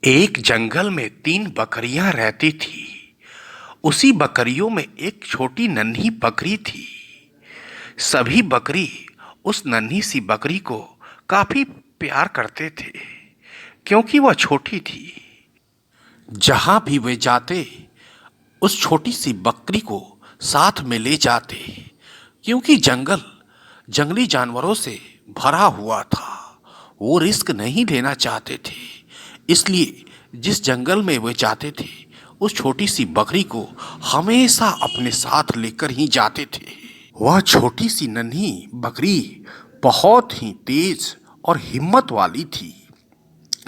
एक जंगल में 3 बकरियां रहती थी। उसी बकरियों में एक छोटी नन्ही बकरी थी। सभी बकरी उस नन्ही सी बकरी को काफी प्यार करते थे, क्योंकि वह छोटी थी। जहां भी वे जाते, उस छोटी सी बकरी को साथ में ले जाते, क्योंकि जंगल जंगली जानवरों से भरा हुआ था। वो रिस्क नहीं लेना चाहते थे, इसलिए जिस जंगल में वे जाते थे, उस छोटी सी बकरी को हमेशा अपने साथ लेकर ही जाते थे। वह छोटी सी नन्ही बकरी बहुत ही तेज और हिम्मत वाली थी,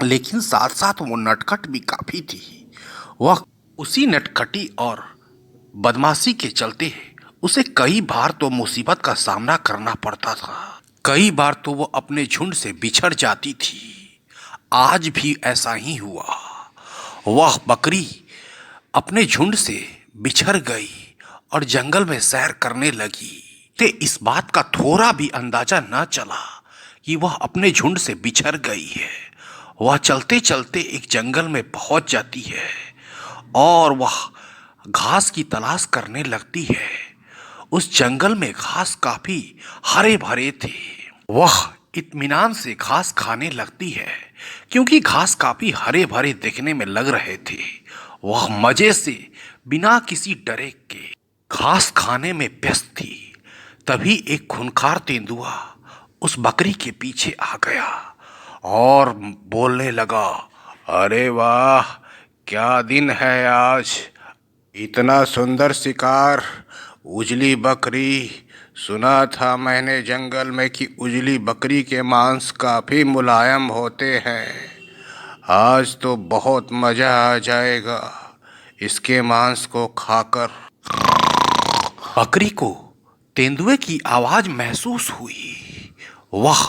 लेकिन साथ साथ वो नटखट भी काफी थी। वह उसी नटखटी और बदमाशी के चलते उसे कई बार तो मुसीबत का सामना करना पड़ता था। कई बार तो वो अपने झुंड से बिछड़ जाती थी। आज भी ऐसा ही हुआ। वह बकरी अपने झुंड से बिछड़ गई और जंगल में सैर करने लगी। ते इस बात का थोड़ा भी अंदाजा न चला कि वह अपने झुंड से बिछड़ गई है। वह चलते चलते एक जंगल में पहुंच जाती है और वह घास की तलाश करने लगती है। उस जंगल में घास काफी हरे भरे थे। वह इत्मीनान से घास खाने लगती है, क्योंकि घास काफी हरे भरे दिखने में लग रहे थे। वह मजे से बिना किसी डरे के घास खाने में व्यस्त थी। तभी एक खूंखार तेंदुआ उस बकरी के पीछे आ गया और बोलने लगा, अरे वाह, क्या दिन है आज। इतना सुंदर शिकार। उजली बकरी। सुना था मैंने जंगल में कि उजली बकरी के मांस काफी मुलायम होते हैं। आज तो बहुत मजा आ जाएगा इसके मांस को खाकर। बकरी को तेंदुए की आवाज महसूस हुई। वह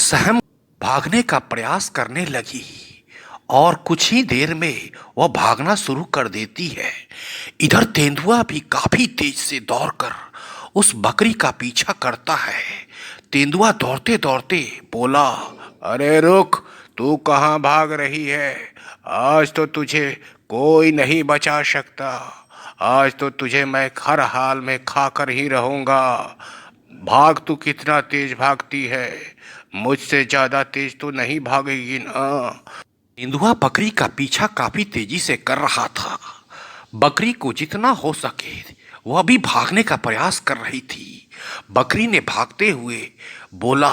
सहम भागने का प्रयास करने लगी और कुछ ही देर में वह भागना शुरू कर देती है। इधर तेंदुआ भी काफी तेज से दौड़कर उस बकरी का पीछा करता है। तेंदुआ दौड़ते दौड़ते बोला, अरे रुक, तू कहाँ भाग रही है। आज तो तुझे कोई नहीं बचा सकता। आज तो तुझे मैं हर हाल में खाकर ही रहूंगा। भाग, तू कितना तेज भागती है। मुझसे ज्यादा तेज तो नहीं भागेगी ना। तेंदुआ बकरी का पीछा काफी तेजी से कर रहा था। बकरी को जितना हो सके वह भी भागने का प्रयास कर रही थी। बकरी ने भागते हुए बोला,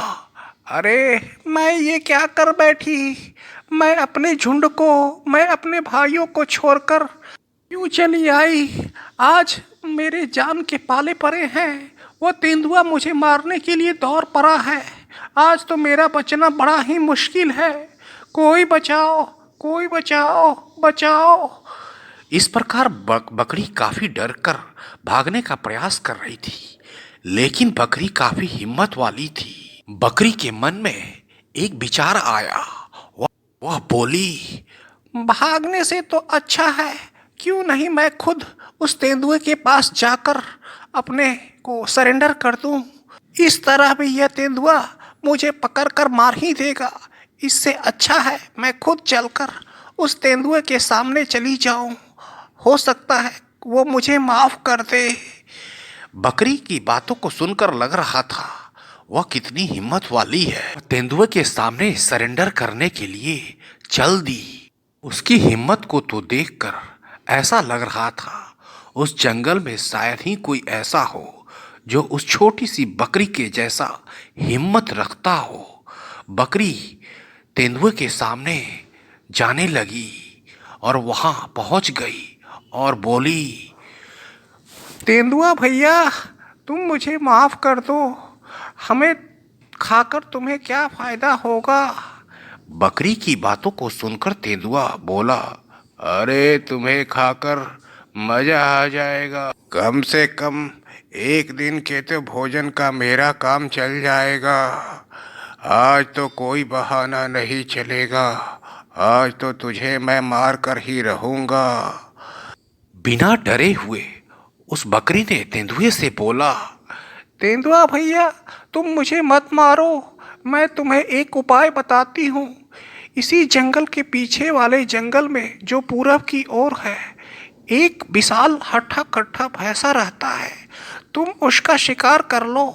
अरे मैं ये क्या कर बैठी। मैं अपने झुंड को, मैं अपने भाइयों को छोड़कर क्यों चली आई। आज मेरे जान के पाले पड़े हैं। वो तेंदुआ मुझे मारने के लिए दौड़ पड़ा है। आज तो मेरा बचना बड़ा ही मुश्किल है। कोई बचाओ, कोई बचाओ, बचाओ। इस प्रकार बकरी काफी डर कर भागने का प्रयास कर रही थी, लेकिन बकरी काफी हिम्मत वाली थी। बकरी के मन में एक विचार आया। वह बोली, भागने से तो अच्छा है, क्यों नहीं मैं खुद उस तेंदुए के पास जाकर अपने को सरेंडर कर दूं। इस तरह भी यह तेंदुआ मुझे पकड़कर मार ही देगा। इससे अच्छा है मैं खुद चलकर उस तेंदुए के सामने चली जाऊं। हो सकता है वो मुझे माफ कर दे। बकरी की बातों को सुनकर लग रहा था वह कितनी हिम्मत वाली है। तेंदुए के सामने सरेंडर करने के लिए चल दी। उसकी हिम्मत को तो देखकर ऐसा लग रहा था उस जंगल में शायद ही कोई ऐसा हो जो उस छोटी सी बकरी के जैसा हिम्मत रखता हो। बकरी तेंदुए के सामने जाने लगी और वहां पहुंच गई और बोली, तेंदुआ भैया, तुम मुझे माफ कर दो। हमें खाकर तुम्हें क्या फायदा होगा। बकरी की बातों को सुनकर तेंदुआ बोला, अरे तुम्हें खाकर मजा आ जाएगा। कम से कम एक दिन के तो भोजन का मेरा काम चल जाएगा। आज तो कोई बहाना नहीं चलेगा। आज तो तुझे मैं मार कर ही रहूंगा। बिना डरे हुए उस बकरी ने तेंदुए से बोला, तेंदुआ भैया, तुम मुझे मत मारो। मैं तुम्हें एक उपाय बताती हूँ। इसी जंगल के पीछे वाले जंगल में जो पूरब की ओर है, एक विशाल हट्ठा कट्ठा भैंसा रहता है। तुम उसका शिकार कर लो।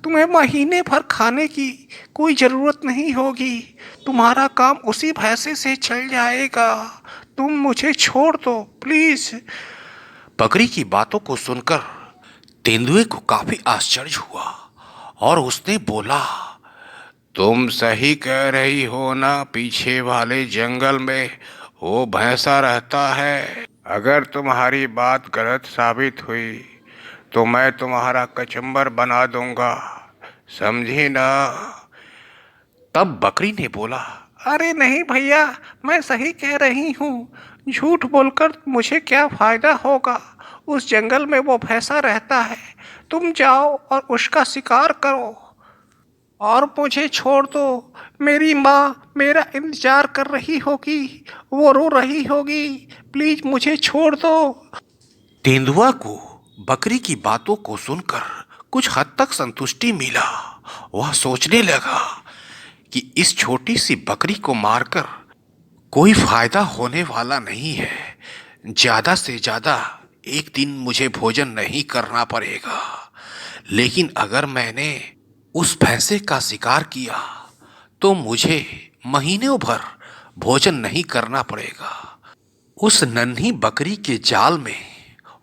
तुम्हें महीने भर खाने की कोई ज़रूरत नहीं होगी। तुम्हारा काम उसी भैंसे से चल जाएगा। तुम मुझे छोड़ दो प्लीज़। बकरी की बातों को सुनकर तेंदुए को काफी आश्चर्य हुआ और उसने बोला, तुम सही कह रही हो ना, पीछे वाले जंगल में वो भैंसा रहता है। अगर तुम्हारी बात गलत साबित हुई तो मैं तुम्हारा कचुम्बर बना दूंगा, समझी ना। तब बकरी ने बोला, अरे नहीं भैया, मैं सही कह रही हूँ। झूठ बोलकर मुझे क्या फायदा होगा। उस जंगल में वो भैंसा रहता है। तुम जाओ और उसका शिकार करो और मुझे छोड़ दो। मेरी माँ मेरा इंतजार कर रही होगी, वो रो रही होगी। प्लीज मुझे छोड़ दो। तेंदुआ को बकरी की बातों को सुनकर कुछ हद तक संतुष्टि मिला। वह सोचने लगा कि इस छोटी सी बकरी को मारकर कोई फायदा होने वाला नहीं है। ज्यादा से ज्यादा एक दिन मुझे भोजन नहीं करना पड़ेगा, लेकिन अगर मैंने उस भैंसे का शिकार किया तो मुझे महीनों भर भोजन नहीं करना पड़ेगा। उस नन्ही बकरी के जाल में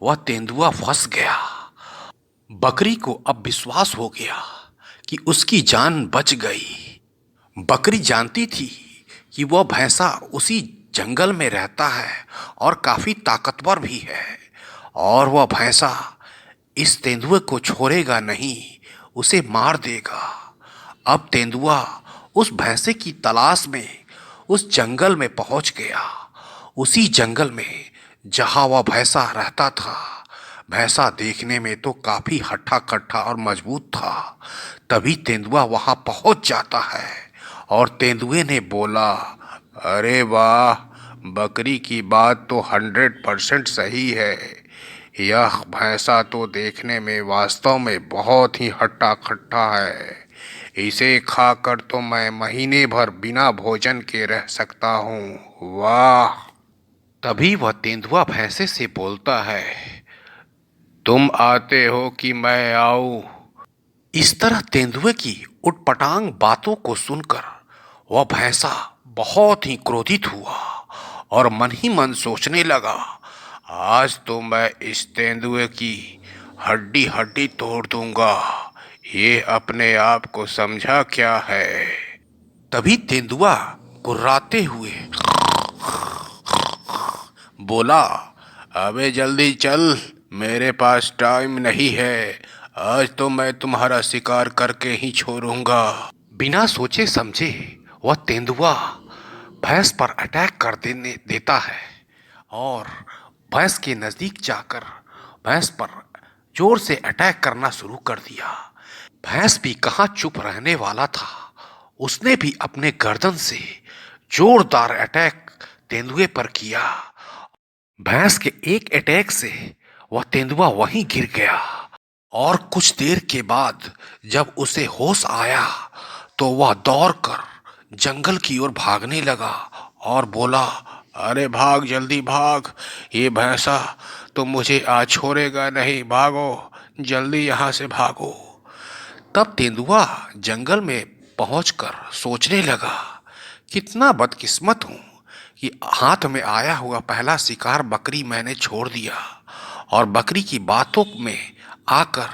वह तेंदुआ फंस गया। बकरी को अब विश्वास हो गया कि उसकी जान बच गई। बकरी जानती थी कि वह भैंसा उसी जंगल में रहता है और काफी ताकतवर भी है, और वह भैंसा इस तेंदुए को छोड़ेगा नहीं, उसे मार देगा। अब तेंदुआ उस भैंसे की तलाश में उस जंगल में पहुंच गया। उसी जंगल में जहां वह भैंसा रहता था। भैंसा देखने में तो काफी हट्ठा कट्ठा और मजबूत था। तभी तेंदुआ वहां पहुंच जाता है और तेंदुए ने बोला, अरे वाह, बकरी की बात तो 100% सही है। यह भैंसा तो देखने में वास्तव में बहुत ही हट्टा कट्ठा है। इसे खाकर तो मैं महीने भर बिना भोजन के रह सकता हूँ। वाह। तभी वह तेंदुआ भैंसे से बोलता है, तुम आते हो कि मैं आऊं। इस तरह तेंदुए की उटपटांग बातों को सुनकर वह भैंसा बहुत ही क्रोधित हुआ और मन ही मन सोचने लगा, आज तो मैं इस तेंदुए की हड्डी हड्डी तोड़ दूंगा। ये अपने आप को समझा क्या है। तभी तेंदुआ कुर्राते हुए बोला, अबे जल्दी चल, मेरे पास टाइम नहीं है। आज तो मैं तुम्हारा शिकार करके ही छोड़ूंगा। बिना सोचे समझे वह तेंदुआ भैंस पर अटैक कर देता है और भैंस के नजदीक जाकर भैंस पर जोर से अटैक करना शुरू कर दिया। भैंस भी कहाँ चुप रहने वाला था। उसने भी अपने गर्दन से जोरदार अटैक तेंदुए पर किया। भैंस के एक अटैक से वह तेंदुआ वहीं गिर गया और कुछ देर के बाद जब उसे होश आया तो वह दौड़कर जंगल की ओर भागने लगा और बोला, अरे भाग, जल्दी भाग, ये भैंसा तो मुझे आज छोड़ेगा नहीं। भागो, जल्दी यहाँ से भागो। तब तेंदुआ जंगल में पहुंचकर सोचने लगा, कितना बदकिस्मत हूँ कि हाथ में आया हुआ पहला शिकार बकरी मैंने छोड़ दिया और बकरी की बातों में आकर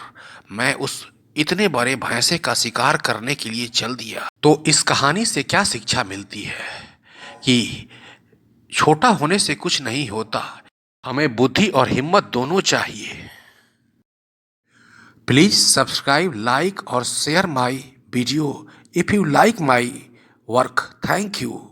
मैं उस इतने बड़े भैंसे का शिकार करने के लिए चल दिया। तो इस कहानी से क्या शिक्षा मिलती है कि छोटा होने से कुछ नहीं होता, हमें बुद्धि और हिम्मत दोनों चाहिए। प्लीज सब्सक्राइब, लाइक और share my video if you like my work. Thank you.